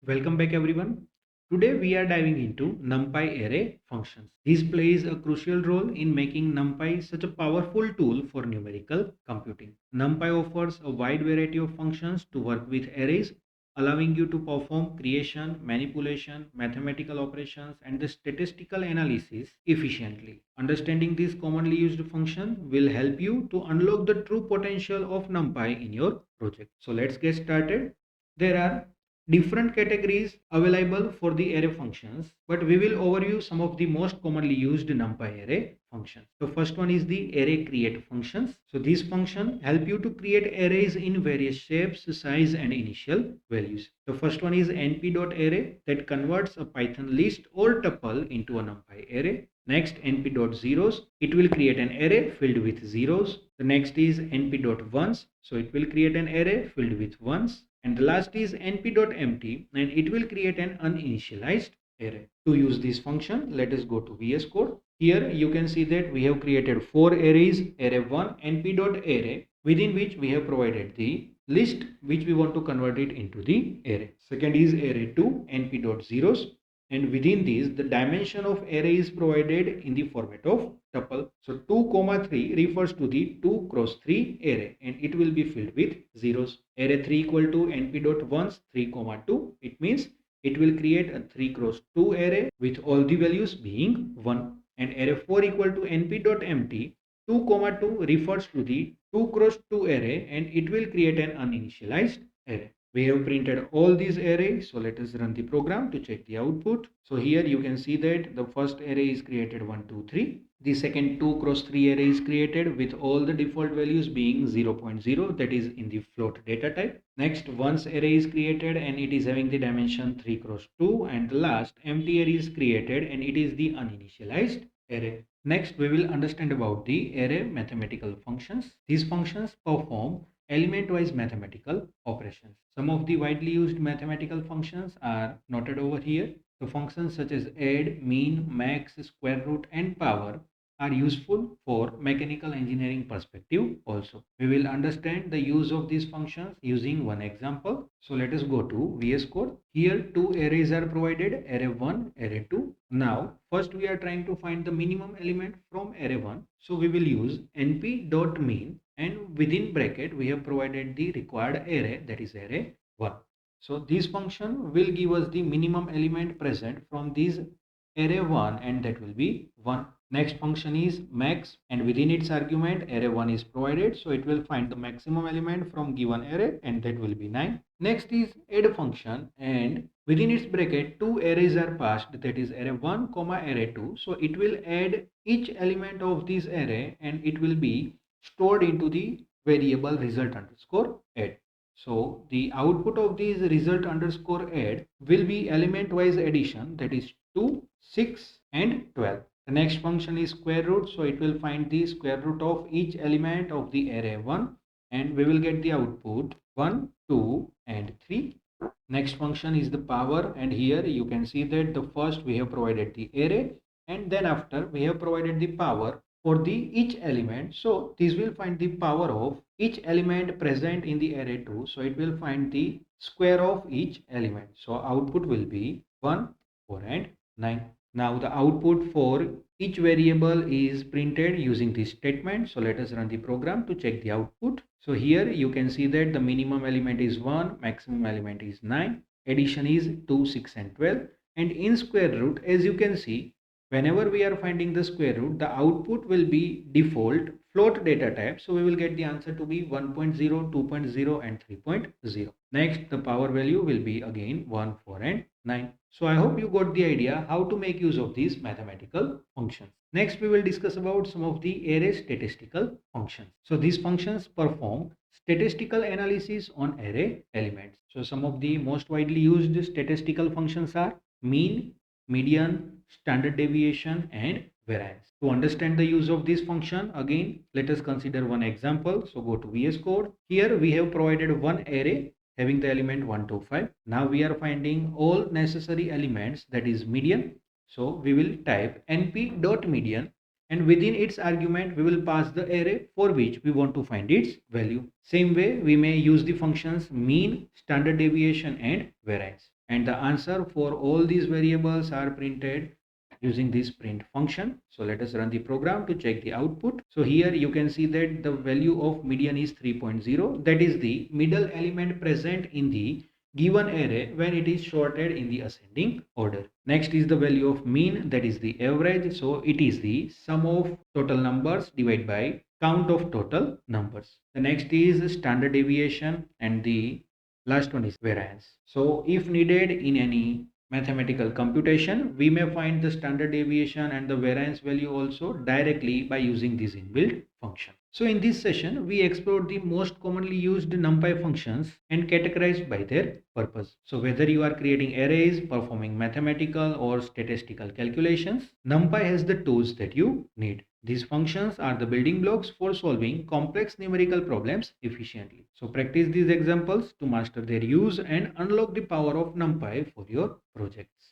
Welcome back everyone. Today we are diving into NumPy array functions. This plays a crucial role in making NumPy such a powerful tool for numerical computing. NumPy offers a wide variety of functions to work with arrays, allowing you to perform creation, manipulation, mathematical operations, and the statistical analysis efficiently. Understanding these commonly used functions will help you to unlock the true potential of NumPy in your project. So let's get started. There are different categories available for the array functions, but we will overview some of the most commonly used NumPy array functions. The first one is the array create functions. So these functions help you to create arrays in various shapes, size, and initial values. The first one is np.array that converts a Python list or tuple into a NumPy array. Next, np.zeros, it will create an array filled with zeros. The next is np.ones, so it will create an array filled with ones. And the last is np.empty, and it will create an uninitialized array. To use this function, let us go to VS Code. Here you can see that we have created 4 arrays, array1 np.array, within which we have provided the list which we want to convert it into the array. Second is array2 np.zeros, and within these the dimension of array is provided in the format of tuple. So 2, 3 refers to the 2 cross 3 array, and it will be filled with zeros. Array 3 equal to np.ones 3, 2. It means it will create a 3 cross 2 array with all the values being 1. And array 4 equal to np.empty 2, 2 refers to the 2 cross 2 array, and it will create an uninitialized array. We have printed all these arrays, so let us run the program to check the output. So here you can see that the first array is created 1, 2, 3. The second 2 cross 3 array is created with all the default values being 0.0, that is in the float data type. Next, ones array is created and it is having the dimension 3 cross 2, and the last empty array is created and it is the uninitialized array. Next, we will understand about the array mathematical functions. These functions perform element-wise mathematical operations. Some of the widely used mathematical functions are noted over here. The functions such as add, mean, max, square root, and power are useful for mechanical engineering perspective also. We will understand the use of these functions using one example. So let us go to VS Code. Here two arrays are provided, array 1, array 2. Now first we are trying to find the minimum element from array 1. So we will use np.mean, and within bracket we have provided the required array, that is array 1. So this function will give us the minimum element present from this array 1, and that will be 1. Next function is max, and within its argument array 1 is provided, so it will find the maximum element from given array, and that will be 9. Next is add function, and within its bracket two arrays are passed, that is array 1 comma array 2. So it will add each element of this array and it will be stored into the variable result underscore add. So the output of this result underscore add will be element wise addition, that is 2, 6 and 12. The next function is square root, so it will find the square root of each element of the array 1, and we will get the output 1, 2 and 3. Next function is the power, and here you can see that the first we have provided the array, and then after we have provided the power for the each element. So this will find the power of each element present in the array 2. So it will find the square of each element. So output will be 1, 4 and 9. Now the output for each variable is printed using this statement. So let us run the program to check the output. So here you can see that the minimum element is 1, maximum element is 9, addition is 2, 6 and 12, and in square root, as you can see, whenever we are finding the square root, the output will be default float data type. So we will get the answer to be 1.0, 2.0 and 3.0. Next, the power value will be again 1, 4 and 9. So I hope you got the idea how to make use of these mathematical functions. Next, we will discuss about some of the array statistical functions. So these functions perform statistical analysis on array elements. So some of the most widely used statistical functions are mean, median, standard deviation and variance. To understand the use of this function, again let us consider one example. So go to VS Code. Here we have provided one array having the element 1 to 5. Now we are finding all necessary elements, that is median. So we will type np.median, and within its argument we will pass the array for which we want to find its value. Same way we may use the functions mean, standard deviation and variance. and the answer for all these variables are printed using this print function. So let us run the program to check the output. So here you can see that the value of median is 3.0. That is the middle element present in the given array when it is sorted in the ascending order. Next is the value of mean, that is the average. So it is the sum of total numbers divided by count of total numbers. The next is standard deviation, and the last one is variance. So if needed in any mathematical computation, we may find the standard deviation and the variance value also directly by using this inbuilt function. So in this session, we explored the most commonly used NumPy functions and categorized by their purpose. So whether you are creating arrays, performing mathematical or statistical calculations, NumPy has the tools that you need. These functions are the building blocks for solving complex numerical problems efficiently. So practice these examples to master their use and unlock the power of NumPy for your projects.